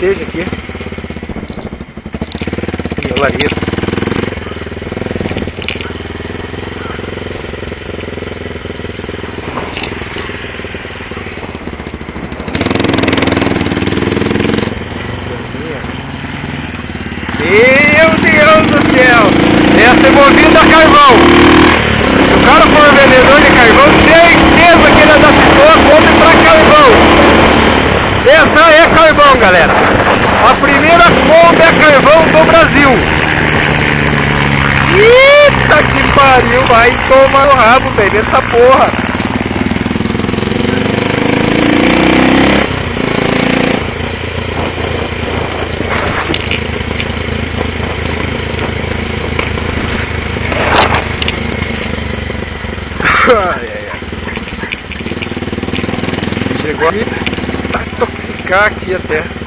esteja aqui. E o lareiro. Meu Deus do céu! Essa é movida a carvão! Se o cara for vendedor de carvão, certeza que ele adaptou a compra para carvão! Essa é carvão, galera! A primeira Kombi é carvão do Brasil! Eita que pariu! Vai tomar o rabo, velho, dessa porra! Chegou a me intoxicar aqui até.